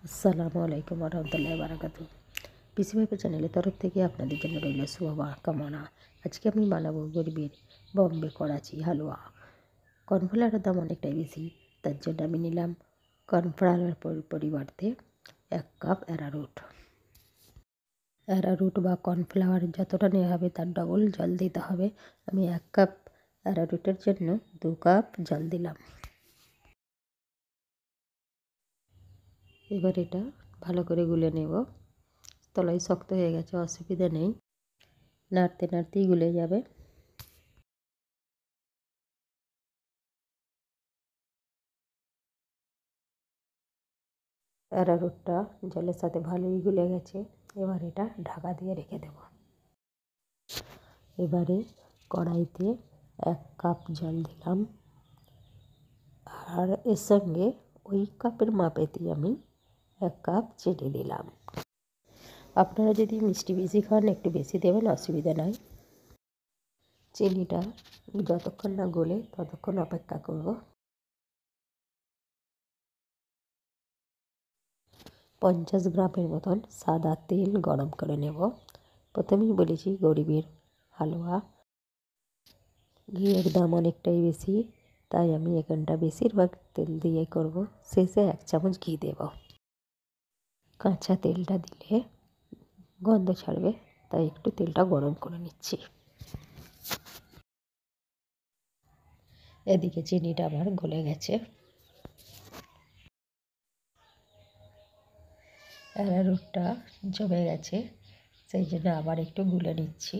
আসসালামু আলাইকুম রহমতুল্লাহি বারাকাতু। পিসি ভাইপা চ্যানেলের তরফ থেকে আপনাদের জন্য রইল শুভ কামনা। আজকে আমি বানাবো গরিবের বম্বে করাচি হালুয়া। কর্নফ্লাওয়ারের দাম অনেকটাই বেশি, তার জন্য আমি নিলাম কর্নফ্লাওয়ারের পরিবর্তে 1 কাপ অ্যারারুট। অ্যারারুট বা কর্নফ্লাওয়ার যতটা নেওয়া হবে তার ডবল জল দিতে হবে। আমি 1 কাপ অ্যারারুটের জন্য 2 কাপ জল দিলাম। এবার এটা ভালো করে গুলে নেব। তলায় শক্ত হয়ে গেছে, অসুবিধা নেই, নাড়তে নাড়তেই গুলে যাবে। অ্যারারুটটা জলের সাথে ভালোই গুলে গেছে। এবার এটা ঢাকা দিয়ে রেখে দেব। এবারে কড়াইতে 1 কাপ জল দিলাম, আর এর সঙ্গে ওই কাপের মাপেতেই আমি 1 কাপ চিনি দিলাম। আপনারা যদি মিষ্টি বেশি খান একটু বেশি দেবেন, অসুবিধা নাই। চিনিটা যতক্ষণ না গলে ততক্ষণ অপেক্ষা করব। 50 গ্রামের মতন সাদা তেল গরম করে নেব। প্রথমেই বলেছি গরিবের হালুয়া, ঘিয়ের দাম অনেকটাই বেশি, তাই আমি এখানটা বেশিরভাগ তেল দিয়ে করব। শেষে 1 চামচ ঘি দেব। কাঁচা তেলটা দিলে গন্ধ ছাড়বে, তাই একটু তেলটা গরম করে নিচ্ছি। এদিকে চিনিটা আবার গলে গেছে। অ্যারারুটটা জমে গেছে, সেই জন্য আবার একটু গুলে নিচ্ছি।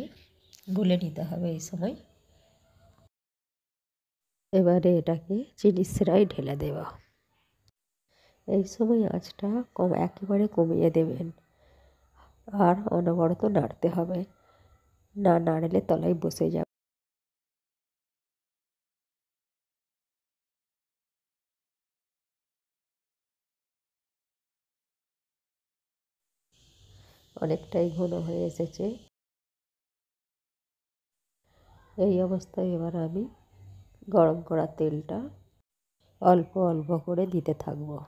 গুলে নিতে হবে এই সময়। এবারে এটাকে চিনির সিরায় ঢেলে দেব। এই সময় আঁচটা একেবারে কমিয়ে দেবেন, আর অনবরত নাড়তে হবে, না নাড়লে তলায় বসে যাবে। অনেকটাই ঘন হয়ে এসেছে। এই অবস্থায় এবার আমি গরম করা তেলটা অল্প অল্প করে দিতে থাকবো।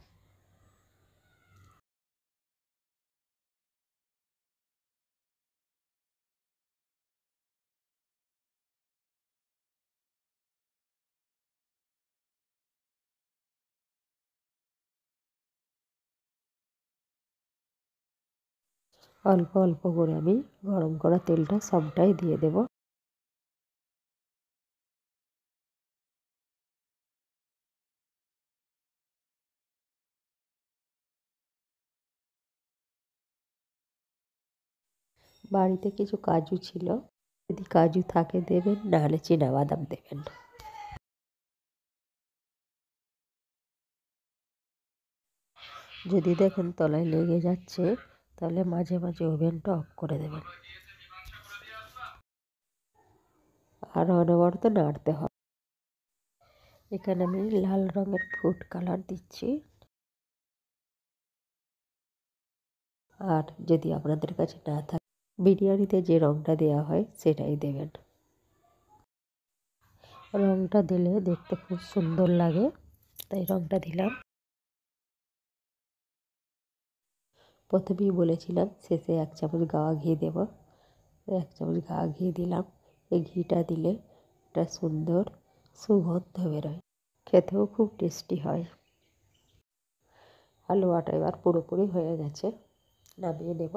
অল্প অল্প করে আমি গরম করা তেলটা সবটাই দিয়ে দেব। বাড়িতে কিছু কাজু ছিল, যদি কাজু থাকে দেবেন, নাহলে চিনাবাদাম দেবেন। যদি দেখেন তলায় লেগে যাচ্ছে, তাহলে মাঝে মাঝে ওভেনটা অফ করে দেবেন, আর অনবরত নাড়তে হবে। এখানে আমি লাল রঙের ফুড কালার দিচ্ছি, আর যদি আপনাদের কাছে না থাকে বিরিয়ানিতে যে রঙটা দেওয়া হয় সেটাই দেবেন। রঙটা দিলে দেখতে খুব সুন্দর লাগে, তাই রঙটা দিলাম। প্রথমেই বলেছিলাম শেষে 1 চামচ গাওয়া ঘি দেব। 1 চামচ গাওয়া ঘি দিলাম। এই ঘিটা দিলে একটা সুন্দর সুগন্ধ বেরোয়, খেতেও খুব টেস্টি হয়। হালুয়াটা এবার পুরোপুরি হয়ে গেছে, নামিয়ে নেব।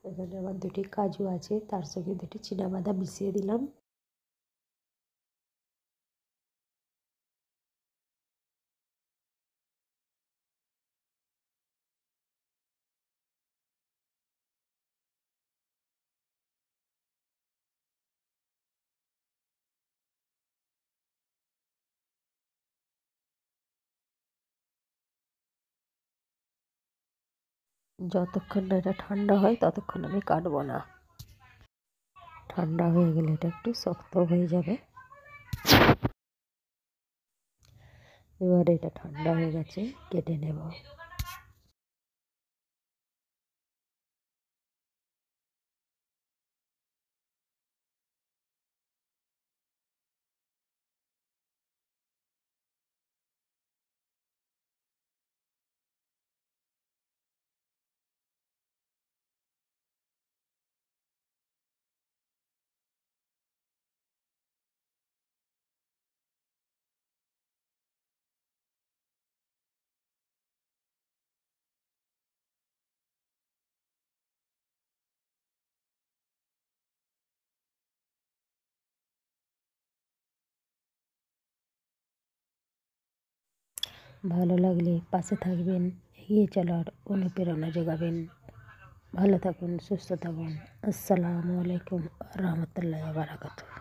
এখানে আমার 2টি কাজু আছে, তার সঙ্গে 2টি চিনাবাদাম মিশিয়ে দিলাম। যতক্ষণ না এটা ঠান্ডা হয় ততক্ষণ আমি কাটবো না। ঠান্ডা হয়ে গেলে এটা একটু শক্ত হয়ে যাবে। এবার এটা ঠান্ডা হয়ে গেছে, কেটে নেব। ভালো লাগলে পাশে থাকবেন, এগিয়ে চলার অনুপ্রেরণা যোগাবেন। ভালো থাকুন, সুস্থ থাকুন। আসসালামু আলাইকুম রহমতুল্লাহি ওয়া বারাকাতুহু।